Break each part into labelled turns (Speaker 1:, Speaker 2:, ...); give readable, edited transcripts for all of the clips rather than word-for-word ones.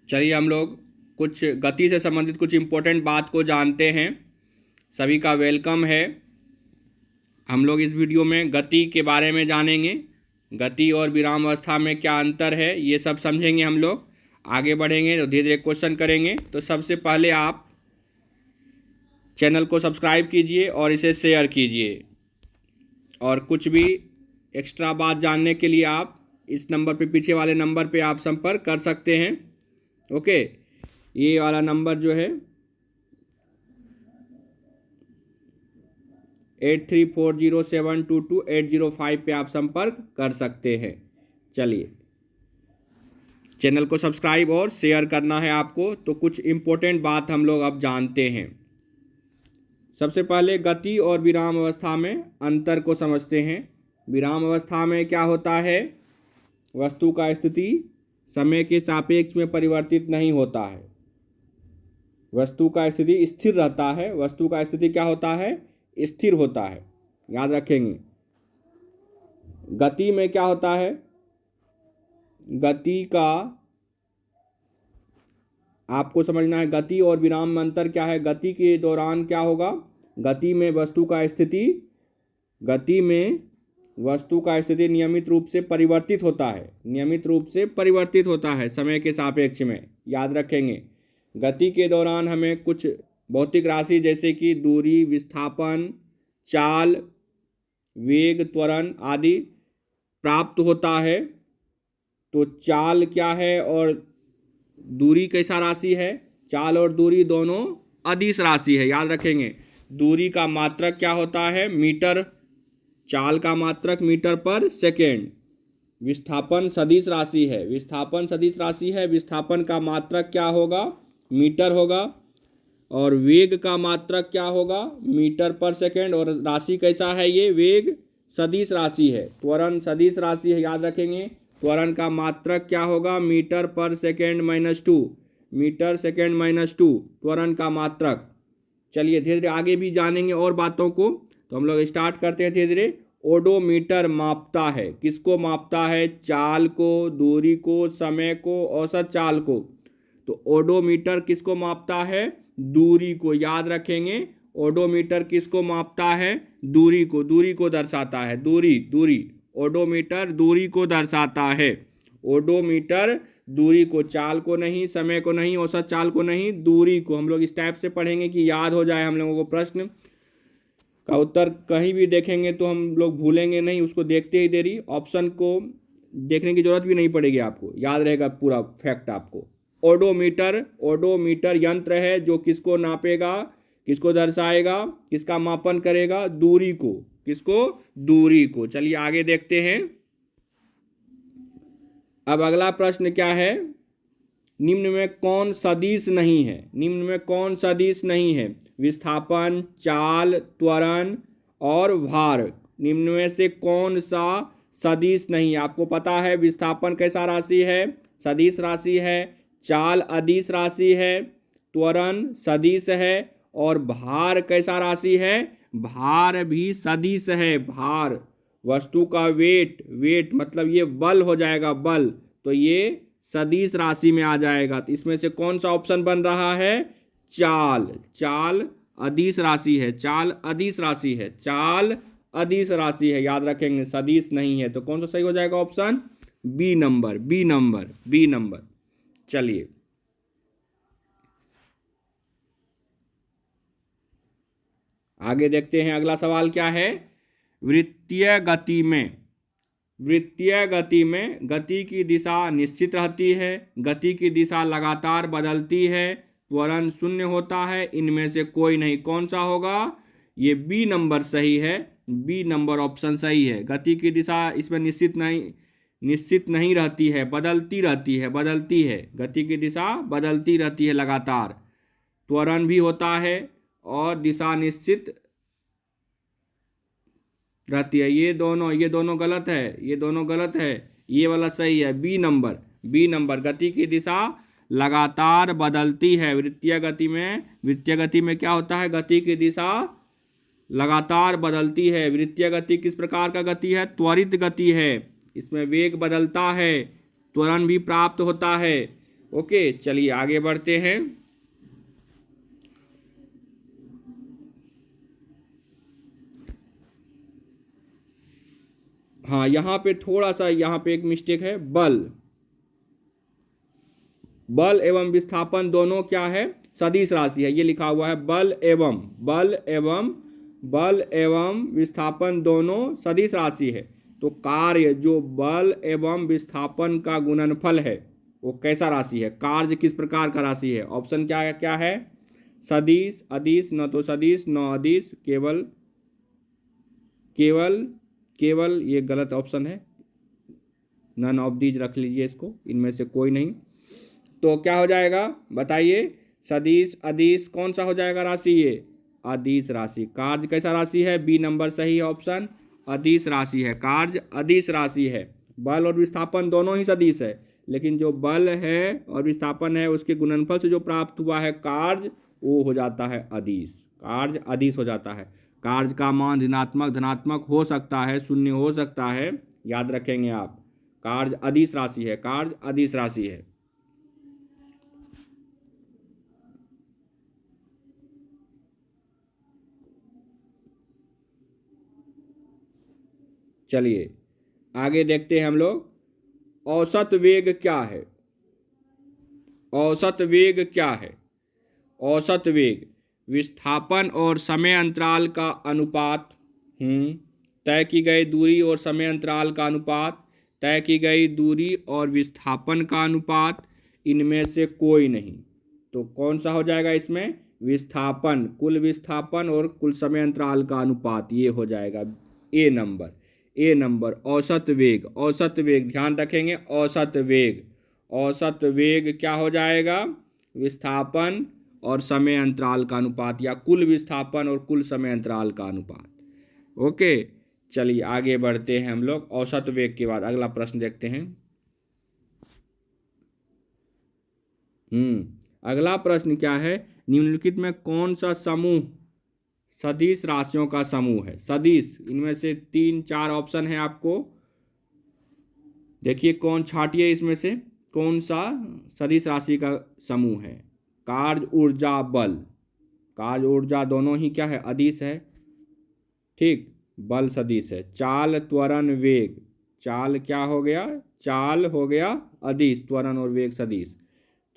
Speaker 1: चलिए हम लोग कुछ गति से संबंधित कुछ इम्पोर्टेंट बात को जानते हैं। सभी का वेलकम है। हम लोग इस वीडियो में गति के बारे में जानेंगे। गति और विराम अवस्था में क्या अंतर है ये सब समझेंगे। हम लोग आगे बढ़ेंगे तो धीरे धीरे क्वेश्चन करेंगे। तो सबसे पहले आप चैनल को सब्सक्राइब कीजिए और इसे शेयर कीजिए। और कुछ भी एक्स्ट्रा बात जानने के लिए आप इस नंबर पे, पीछे वाले नंबर पे आप संपर्क कर सकते हैं। ओके, ये वाला नंबर जो है 8340722805 पे आप संपर्क कर सकते हैं। चलिए, चैनल को सब्सक्राइब और शेयर करना है आपको। तो कुछ इम्पोर्टेंट बात हम लोग अब जानते हैं। सबसे पहले गति और विराम अवस्था में अंतर को समझते हैं। विराम अवस्था में क्या होता है? वस्तु का स्थिति समय के सापेक्ष में परिवर्तित नहीं होता है। वस्तु का स्थिति स्थिर रहता है। वस्तु का स्थिति क्या होता है? स्थिर होता है। याद रखेंगे। गति में क्या होता है? गति का आपको समझना है। गति और विराम में अंतर क्या है? गति के दौरान क्या होगा? गति में वस्तु का स्थिति नियमित रूप से परिवर्तित होता है। नियमित रूप से परिवर्तित होता है समय के सापेक्ष में। याद रखेंगे। गति के दौरान हमें कुछ भौतिक राशि जैसे कि दूरी, विस्थापन, चाल, वेग, त्वरण आदि प्राप्त होता है। तो चाल क्या है और दूरी कैसा राशि है? चाल और दूरी दोनों अदिश राशि है। याद रखेंगे। दूरी का मात्रक क्या होता है? मीटर। चाल का मात्रक मीटर पर सेकेंड। विस्थापन सदिश राशि है। विस्थापन का मात्रक क्या होगा? मीटर होगा। और वेग का मात्रक क्या होगा? मीटर पर सेकेंड। और राशि कैसा है? ये वेग सदिश राशि है। त्वरण सदिश राशि है। याद रखेंगे। त्वरण का मात्रक क्या होगा? मीटर पर सेकेंड -2। मीटर सेकेंड -2 त्वरण का मात्रक। चलिए धीरे धीरे आगे भी जानेंगे और बातों को। तो हम लोग स्टार्ट करते हैं धीरे धीरे। ओडोमीटर मापता है। किसको मापता है? चाल को, दूरी को, समय को, औसत चाल को। तो ओडोमीटर किसको मापता है? दूरी को। याद रखेंगे। ओडोमीटर किसको मापता है? दूरी को। दूरी को दर्शाता है। दूरी। ओडोमीटर दूरी को दर्शाता है। ओडोमीटर दूरी को, चाल को नहीं, समय को नहीं, औसत चाल को नहीं, दूरी को। हम लोग इस टाइप से पढ़ेंगे कि याद हो जाए हम लोगों को। प्रश्न का उत्तर कहीं भी देखेंगे तो हम लोग भूलेंगे नहीं। उसको देखते ही देरी, ऑप्शन को देखने की जरूरत भी नहीं पड़ेगी। आपको याद रहेगा पूरा फैक्ट आपको। ओडोमीटर यंत्र है जो किसको नापेगा, किसको दर्शाएगा, किसका मापन करेगा? दूरी को। किसको? दूरी को। चलिए आगे देखते हैं। अब अगला प्रश्न क्या है? निम्न में कौन सदिश नहीं है? निम्न में कौन सदिश नहीं है? विस्थापन, चाल, त्वरण और भार। निम्न में से कौन सा सदिश नहीं? आपको पता है विस्थापन कैसा राशि है? सदिश राशि है। चाल अदिश राशि है। त्वरण सदिश है। और भार कैसा राशि है? भार भी सदिश है। भार वस्तु का वेट मतलब ये बल हो जाएगा, बल। तो ये सदिश राशि में आ जाएगा। तो इसमें से कौन सा ऑप्शन बन रहा है? चाल अदिश राशि है। चाल अदिश राशि है। याद रखेंगे। सदिश नहीं है। तो कौन सा सही हो जाएगा? Option B number. चलिए आगे देखते हैं। अगला सवाल क्या है? वृत्तीय गति में गति की दिशा निश्चित रहती है। गति की दिशा लगातार बदलती है। त्वरण 0 होता है। इनमें से कोई नहीं। कौन सा होगा? ये बी नंबर सही है। बी नंबर ऑप्शन सही है। गति की दिशा इसमें निश्चित नहीं रहती है, बदलती है। गति की दिशा बदलती रहती है लगातार। त्वरण भी होता है और दिशा निश्चित रहती है। ये दोनों गलत है। ये वाला सही है। बी नंबर गति की दिशा लगातार बदलती है। वृत्तीय गति में क्या होता है? गति की दिशा लगातार बदलती है। वृत्तीय गति किस प्रकार का गति है? त्वरित गति है। इसमें वेग बदलता है, त्वरण भी प्राप्त होता है। ओके, चलिए आगे बढ़ते हैं। हाँ, यहाँ पे थोड़ा सा यहाँ पे एक मिस्टेक है। बल, बल एवं विस्थापन दोनों क्या है, सदिश राशि है। ये लिखा हुआ है बल एवं विस्थापन दोनों सदिश राशि है। तो कार्य जो बल एवं विस्थापन का गुणनफल है वो कैसा राशि है, कार्य किस प्रकार का राशि है। ऑप्शन क्या है, सदिश, अदिश, न तो सदिश न अदिश, केवल केवल केवल, ये गलत ऑप्शन है, नन ऑफ दीज रख लीजिए इसको, इनमें से कोई नहीं। तो क्या हो जाएगा बताइए, सदिश, अदिश, कौन सा हो जाएगा राशि, ये अदिश राशि। कार्य कैसा राशि है, बी नंबर सही ऑप्शन, अदिश राशि है। कार्य अदिश राशि है। बल और विस्थापन दोनों ही सदिश है, लेकिन जो बल है और विस्थापन है उसके गुणनफल से जो प्राप्त हुआ है कार्य, वो हो जाता है अदिश। कार्य अदिश हो जाता है। कार्य का मान ऋणात्मक, धनात्मक हो सकता है, शून्य हो सकता है, याद रखेंगे आप। कार्य अदिश राशि है, कार्य अदिश राशि है। चलिए आगे देखते हैं हम लोग। औसत वेग क्या है, औसत वेग क्या है। औसत वेग विस्थापन और समय अंतराल का अनुपात, तय की गई दूरी और समय अंतराल का अनुपात, तय की गई दूरी और विस्थापन का अनुपात, इनमें से कोई नहीं। तो कौन सा हो जाएगा इसमें, विस्थापन, कुल विस्थापन और कुल समय अंतराल का अनुपात, ये हो जाएगा ए नंबर। ए नंबर औसत वेग, औसत वेग ध्यान रखेंगे, औसत वेग, औसत वेग क्या हो जाएगा, विस्थापन और समय अंतराल का अनुपात, या कुल विस्थापन और कुल समय अंतराल का अनुपात। ओके, चलिए आगे बढ़ते हैं हम लोग। औसत वेग के बाद अगला प्रश्न देखते हैं। अगला प्रश्न क्या है, निम्नलिखित में कौन सा समूह सदिश राशियों का समूह है। सदिश, इनमें से 3-4 ऑप्शन है आपको, देखिए कौन छाटिए इसमें से कौन सा सदिश राशि का समूह है। कार्य, ऊर्जा, बल। कार्य ऊर्जा दोनों ही क्या है, अदिश है, ठीक, बल सदिश है। चाल, त्वरण, वेग, चाल क्या हो गया, चाल हो गया अदिश, त्वरण और वेग सदिश।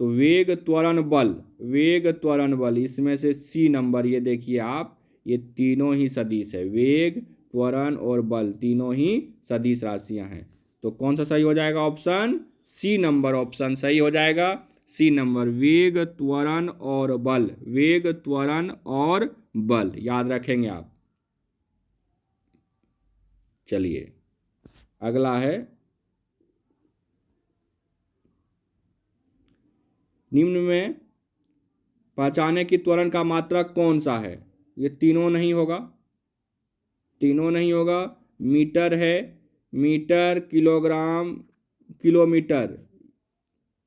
Speaker 1: तो वेग, त्वरण, बल, वेग, त्वरण, बल, इसमें से सी नंबर, ये देखिए आप, ये तीनों ही सदिश है। वेग, त्वरण और बल तीनों ही सदिश राशियां हैं। तो कौन सा सही हो जाएगा, ऑप्शन सी नंबर, ऑप्शन सही हो जाएगा, सी नंबर, वेग, त्वरण और बल, वेग, त्वरण और बल, याद रखेंगे आप। चलिए अगला है, निम्न में पहचाने की त्वरण का मात्रक कौन सा है। ये तीनों नहीं होगा, तीनों नहीं होगा। मीटर है, मीटर, किलोग्राम, किलोमीटर,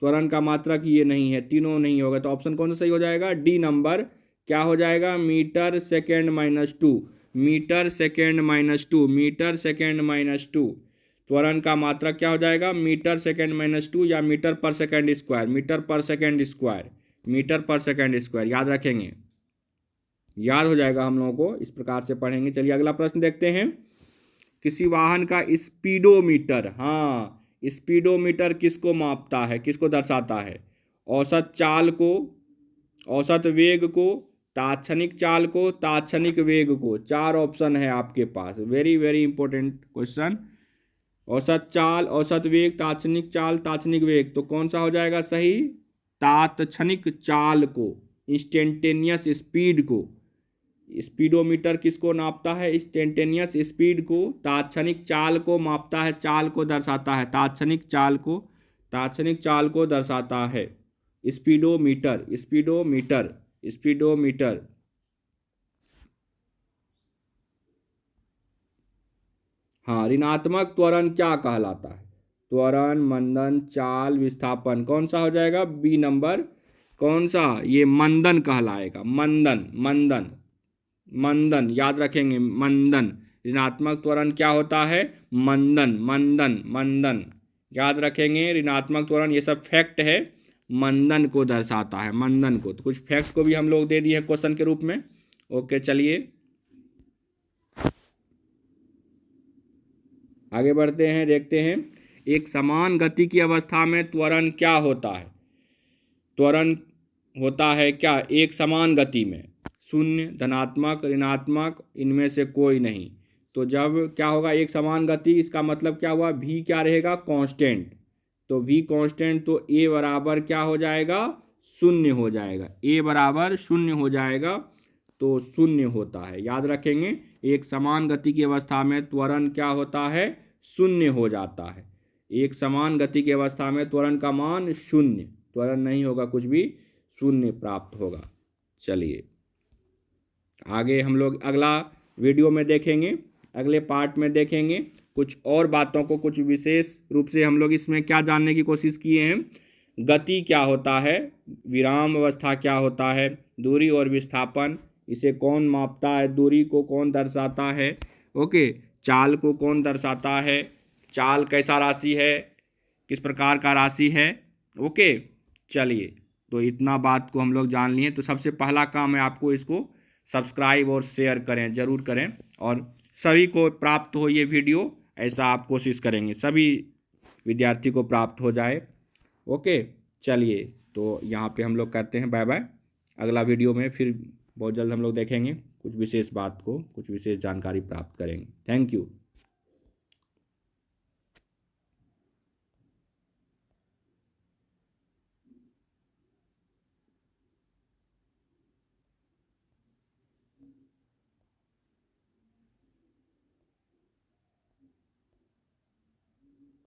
Speaker 1: त्वरण का मात्रक ये नहीं है, तीनों नहीं होगा। तो ऑप्शन कौन सा सही हो जाएगा, डी नंबर, क्या हो जाएगा, metre second minus 2, metre second minus 2, metre second minus 2, त्वरण का मात्रक क्या हो जाएगा, मीटर सेकेंड माइनस 2 या मीटर पर सेकेंड स्क्वायर, मीटर पर सेकेंड स्क्वायर, मीटर पर सेकेंड स्क्वायर, याद रखेंगे, याद हो जाएगा हम लोगों को, इस प्रकार से पढ़ेंगे। चलिए अगला प्रश्न देखते हैं। किसी वाहन का स्पीडोमीटर, हाँ, स्पीडोमीटर किसको मापता है, किसको दर्शाता है, औसत चाल को, औसत वेग को, तात्क्षणिक चाल को, तात्क्षणिक वेग को। 4 ऑप्शन है आपके पास, वेरी वेरी इंपॉर्टेंट क्वेश्चन। औसत चाल, औसत वेग, तात्क्षणिक चाल, तात्क्षणिक वेग, तो कौन सा हो जाएगा सही, तात्क्षणिक चाल को, इंस्टेंटेनियस स्पीड को। स्पीडोमीटर किसको नापता है, इंस्टेंटेनियस स्पीड को, तात्क्षणिक चाल को मापता है, चाल को दर्शाता है, तात्क्षणिक चाल को, तात्क्षणिक चाल को दर्शाता है स्पीडोमीटर, स्पीडोमीटर, स्पीडोमीटर। हाँ, ऋणात्मक त्वरण क्या कहलाता है, त्वरण, मंदन, चाल, विस्थापन, कौन सा हो जाएगा, बी नंबर, कौन सा, ये मंदन कहलाएगा, मंदन, मंदन, मंदन, याद रखेंगे, मंदन। ऋणात्मक त्वरण क्या होता है, मंदन, मंदन, मंदन, याद रखेंगे, ऋणात्मक त्वरण, ये सब फैक्ट है, मंदन को दर्शाता है, मंदन को। तो कुछ फैक्ट को भी हम लोग दे दिए हैं क्वेश्चन के रूप में। ओके, चलिए आगे बढ़ते हैं, देखते हैं। एक समान गति की अवस्था में त्वरण क्या होता है? त्वरण होता है क्या एक समान गति में? शून्य, धनात्मक, ऋणात्मक, इनमें से कोई नहीं। तो जब क्या होगा एक समान गति, इसका मतलब क्या हुआ, v क्या रहेगा, कांस्टेंट। तो v कांस्टेंट, तो a बराबर क्या हो जाएगा, शून्य हो जाएगा। a बराबर शून्य हो जाएगा, तो शून्य होता है। याद रखेंगे, एक समान गति की अवस्था में त्वरण क्या होता है, शून्य हो जाता है। एक समान गति की अवस्था में त्वरण का मान शून्य, त्वरण नहीं होगा कुछ भी, शून्य प्राप्त होगा। चलिए आगे हम लोग अगला वीडियो में देखेंगे, अगले पार्ट में देखेंगे कुछ और बातों को। कुछ विशेष रूप से हम लोग इसमें क्या जानने की कोशिश किए हैं, गति क्या होता है, विराम अवस्था क्या होता है, दूरी और विस्थापन, इसे कौन मापता है, दूरी को कौन दर्शाता है, ओके, चाल को कौन दर्शाता है, चाल कैसा राशि है, किस प्रकार का राशि है। ओके, चलिए तो इतना बात को हम लोग जान लिए। तो सबसे पहला काम है आपको इसको सब्सक्राइब और शेयर करें, ज़रूर करें, और सभी को प्राप्त हो ये वीडियो, ऐसा आप कोशिश करेंगे सभी विद्यार्थी को प्राप्त हो जाए। ओके, चलिए तो यहाँ पे हम लोग करते हैं बाय बाय। अगला वीडियो में फिर बहुत जल्द हम लोग देखेंगे, कुछ विशेष बात को, कुछ विशेष जानकारी प्राप्त करेंगे। Thank you.